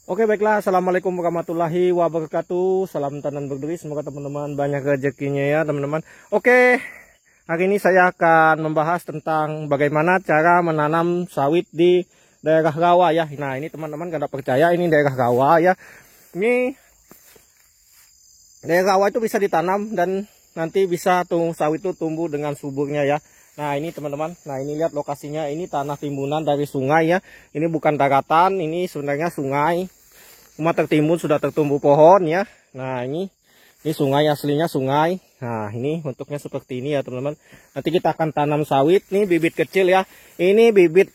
Oke, baiklah. Assalamualaikum warahmatullahi wabarakatuh. Salam tanam berduri. Semoga teman-teman banyak rezekinya ya, teman-teman. Oke, hari ini saya akan membahas tentang bagaimana cara menanam sawit di daerah rawa ya. Nah, ini teman-teman kada percaya, ini daerah rawa ya. Ini daerah rawa itu bisa ditanam dan nanti bisa sawit itu tumbuh dengan suburnya ya. Nah, ini teman-teman. Nah, ini lihat lokasinya. Ini tanah timbunan dari sungai ya. Ini bukan daratan, ini sebenarnya sungai. Cuma tertimbun, sudah tertumbuh pohon ya. Nah, ini sungai, aslinya sungai. Nah, ini bentuknya seperti ini ya, teman-teman. Nanti kita akan tanam sawit. Nih bibit kecil ya. Ini bibit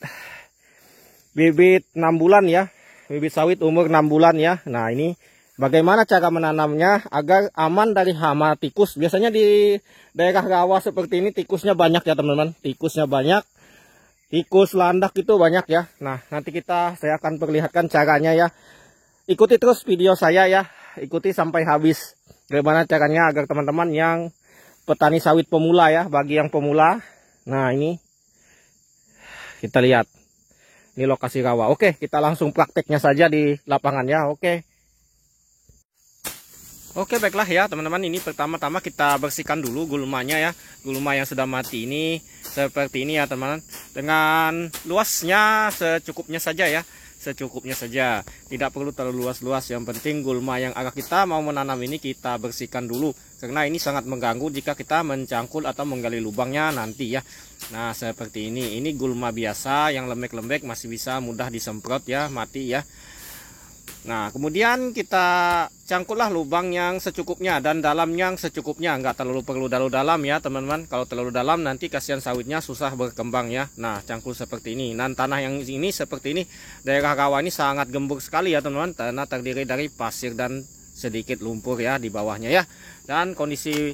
6 bulan ya. Bibit sawit umur 6 bulan ya. Nah, ini bagaimana cara menanamnya agar aman dari hama tikus. Biasanya di daerah rawa seperti ini tikusnya banyak ya, teman-teman. Tikusnya banyak. Tikus landak itu banyak ya. Nah, nanti saya akan perlihatkan caranya ya. Ikuti terus video saya ya. Ikuti sampai habis. Bagaimana caranya agar teman-teman yang petani sawit pemula ya. Bagi yang pemula. Nah, ini kita lihat. Ini lokasi rawa. Oke, kita langsung prakteknya saja di lapangan ya. Oke. Oke, baiklah ya teman-teman, ini pertama-tama kita bersihkan dulu gulmanya ya. Gulma yang sudah mati ini seperti ini ya teman-teman. Dengan luasnya secukupnya saja ya. Secukupnya saja. Tidak perlu terlalu luas-luas. Yang penting gulma yang akan kita mau menanam ini kita bersihkan dulu. Karena ini sangat mengganggu jika kita mencangkul atau menggali lubangnya nanti ya. Nah, seperti ini. Ini gulma biasa yang lembek-lembek masih bisa mudah disemprot ya, mati ya. Nah, kemudian kita cangkullah lubang yang secukupnya dan dalam yang secukupnya. Enggak terlalu perlu dalam ya teman-teman. Kalau terlalu dalam nanti kasihan sawitnya susah berkembang ya. Nah, cangkul seperti ini. Dan tanah yang ini seperti ini. Daerah rawa ini sangat gembur sekali ya teman-teman. Tanah terdiri dari pasir dan sedikit lumpur ya di bawahnya ya. Dan kondisi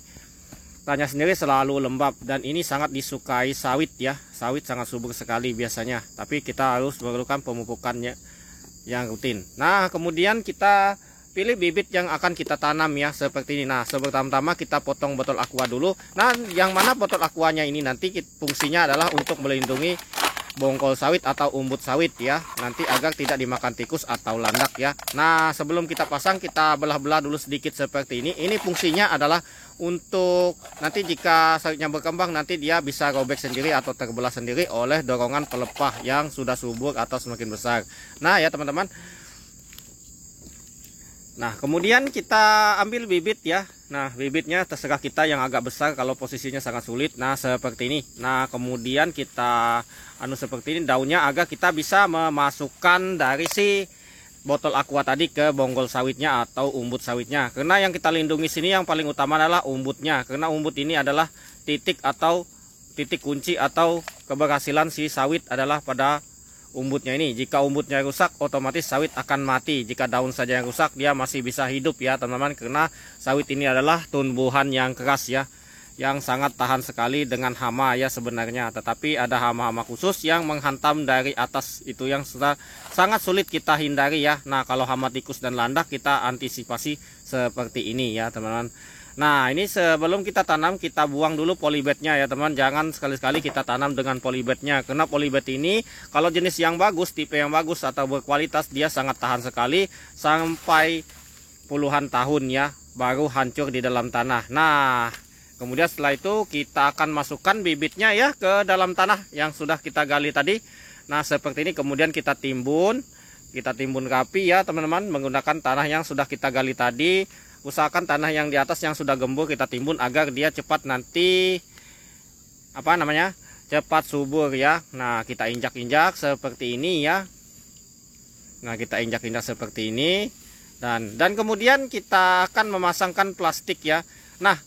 tanahnya sendiri selalu lembab. Dan ini sangat disukai sawit ya. Sawit sangat subur sekali biasanya. Tapi kita harus memerlukan pemupukannya yang rutin. Nah, kemudian kita pilih bibit yang akan kita tanam ya seperti ini. Nah, pertama-tama kita potong botol aqua dulu. Nah, yang mana botol aquanya ini nanti fungsinya adalah untuk melindungi bongkol sawit atau umbut sawit ya. Nanti agar tidak dimakan tikus atau landak ya. Nah, sebelum kita pasang kita belah-belah dulu sedikit seperti ini. Ini fungsinya adalah untuk nanti jika sawitnya berkembang nanti dia bisa robek sendiri atau terbelah sendiri oleh dorongan pelepah yang sudah subur atau semakin besar. Nah ya teman-teman. Nah, kemudian kita ambil bibit ya. Nah, bibitnya terserah kita yang agak besar kalau posisinya sangat sulit. Nah, seperti ini. Nah, kemudian kita seperti ini daunnya agar kita bisa memasukkan dari si botol aqua tadi ke bonggol sawitnya atau umbut sawitnya. Karena yang kita lindungi sini yang paling utama adalah umbutnya. Karena umbut ini adalah titik kunci atau keberhasilan si sawit adalah pada umbutnya ini. Jika umbutnya rusak, otomatis sawit akan mati. Jika daun saja yang rusak, dia masih bisa hidup ya teman-teman. Karena sawit ini adalah tumbuhan yang keras ya, yang sangat tahan sekali dengan hama ya sebenarnya. Tetapi ada hama-hama khusus yang menghantam dari atas, itu yang sangat sulit kita hindari ya. Nah, kalau hama tikus dan landak kita antisipasi seperti ini ya teman-teman. Nah, ini sebelum kita tanam kita buang dulu polybagnya ya teman. Jangan sekali-sekali kita tanam dengan polybagnya. Karena polybag ini kalau jenis yang bagus, tipe yang bagus atau berkualitas, dia sangat tahan sekali sampai puluhan tahun ya, baru hancur di dalam tanah. Nah, kemudian setelah itu kita akan masukkan bibitnya ya ke dalam tanah yang sudah kita gali tadi. Nah, seperti ini. Kemudian kita timbun rapi ya teman-teman menggunakan tanah yang sudah kita gali tadi. Usahakan tanah yang di atas yang sudah gembur kita timbun agar dia cepat nanti cepat subur ya. Nah, kita injak-injak seperti ini ya. Nah, kita injak-injak seperti ini dan kemudian kita akan memasangkan plastik ya. Nah,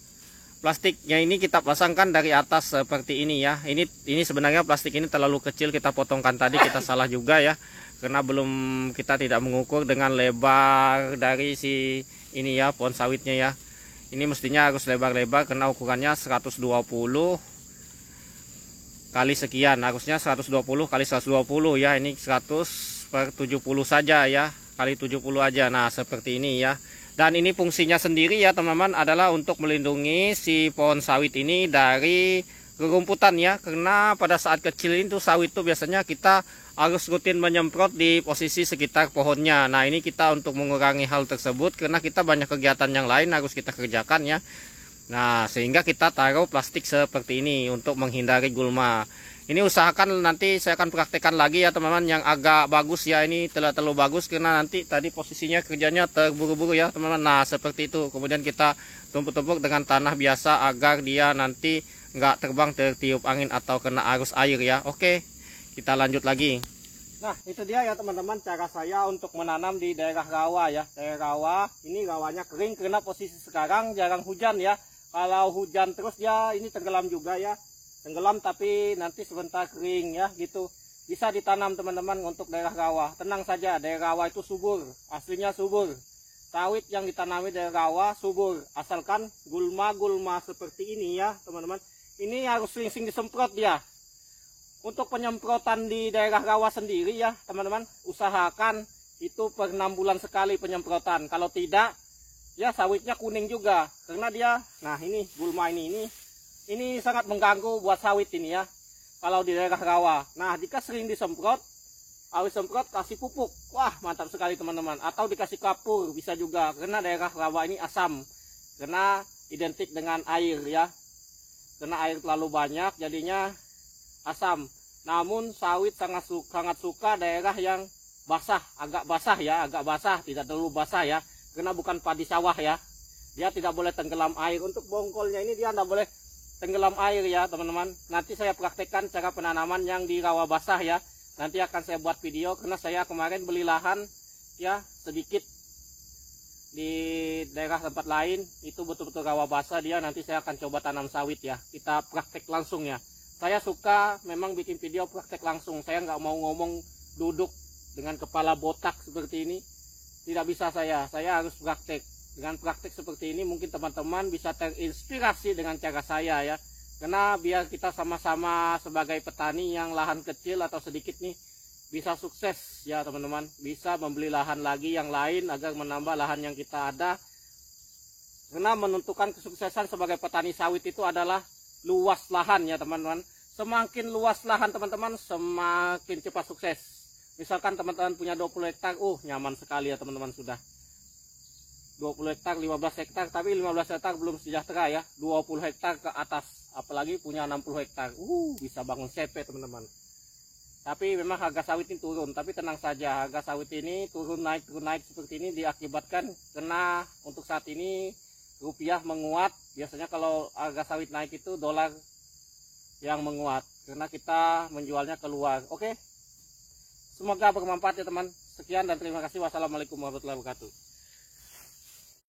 plastiknya ini kita pasangkan dari atas seperti ini ya. Ini sebenarnya plastik ini terlalu kecil, kita potongkan tadi, kita salah juga ya. Karena kita tidak mengukur dengan lebar dari si ini ya, pohon sawitnya ya. Ini mestinya harus lebar-lebar karena ukurannya 120 kali sekian. Harusnya 120 kali 120 ya. Ini 100/70 saja ya. Kali 70 aja. Nah, seperti ini ya. Dan ini fungsinya sendiri ya teman-teman adalah untuk melindungi si pohon sawit ini dari kerumputan ya, karena pada saat kecil itu sawit itu biasanya kita harus rutin menyemprot di posisi sekitar pohonnya. Nah ini kita untuk mengurangi hal tersebut karena kita banyak kegiatan yang lain harus kita kerjakan ya. Nah sehingga kita taruh plastik seperti ini untuk menghindari gulma. Ini usahakan nanti saya akan praktekkan lagi ya teman-teman yang agak bagus ya, ini terlalu bagus karena nanti tadi posisinya kerjanya terburu-buru ya teman-teman. Nah seperti itu, kemudian kita tumpuk-tumpuk dengan tanah biasa agar dia nanti nggak terbang tertiup angin atau kena arus air ya. Oke, kita lanjut lagi. Nah itu dia ya teman-teman cara saya untuk menanam di daerah rawa ya. Daerah rawa ini rawanya kering karena posisi sekarang jarang hujan ya. Kalau hujan terus ya ini tenggelam juga ya. Tenggelam tapi nanti sebentar kering ya gitu. Bisa ditanam teman-teman untuk daerah rawa. Tenang saja, daerah rawa itu subur, aslinya subur. Sawit yang ditanami daerah rawa subur, asalkan gulma-gulma seperti ini ya teman-teman. Ini harus sering-sering disemprot dia. Untuk penyemprotan di daerah rawa sendiri ya teman-teman, usahakan itu per 6 bulan sekali penyemprotan. Kalau tidak ya sawitnya kuning juga karena dia, nah ini gulma ini sangat mengganggu buat sawit ini ya. Kalau di daerah rawa. Nah, jika sering disemprot, habis semprot kasih pupuk. Wah, mantap sekali teman-teman. Atau dikasih kapur bisa juga karena daerah rawa ini asam. Karena identik dengan air ya. Karena air terlalu banyak jadinya asam. Namun sawit sangat suka daerah yang basah, agak basah ya, agak basah, tidak terlalu basah ya. Karena bukan padi sawah ya. Dia tidak boleh tenggelam air. Untuk bongkolnya ini dia tidak boleh tenggelam air ya teman-teman. Nanti saya praktekkan cara penanaman yang di rawa basah ya. Nanti akan saya buat video karena saya kemarin beli lahan ya sedikit di daerah tempat lain, itu betul-betul rawa basah dia. Nanti saya akan coba tanam sawit ya. Kita praktek langsung ya. Saya suka memang bikin video praktek langsung. Saya nggak mau ngomong duduk dengan kepala botak seperti ini. Tidak bisa saya harus praktek. Dengan praktek seperti ini mungkin teman-teman bisa terinspirasi dengan cara saya ya. Karena biar kita sama-sama sebagai petani yang lahan kecil atau sedikit nih bisa sukses ya teman-teman. Bisa membeli lahan lagi yang lain agar menambah lahan yang kita ada. Karena menentukan kesuksesan sebagai petani sawit itu adalah luas lahan ya teman-teman. Semakin luas lahan teman-teman semakin cepat sukses. Misalkan teman-teman punya 20 hektar, nyaman sekali ya teman-teman sudah. 20 hektar, 15 hektar, tapi 15 hektar belum sejahtera ya. 20 hektar ke atas, apalagi punya 60 hektar. Bisa bangun CP teman-teman. Tapi memang harga sawit ini turun, tapi tenang saja, harga sawit ini turun naik seperti ini diakibatkan karena untuk saat ini rupiah menguat. Biasanya kalau harga sawit naik itu dolar yang menguat karena kita menjualnya keluar. Oke. Semoga bermanfaat ya teman. Sekian dan terima kasih. Wassalamualaikum warahmatullahi wabarakatuh.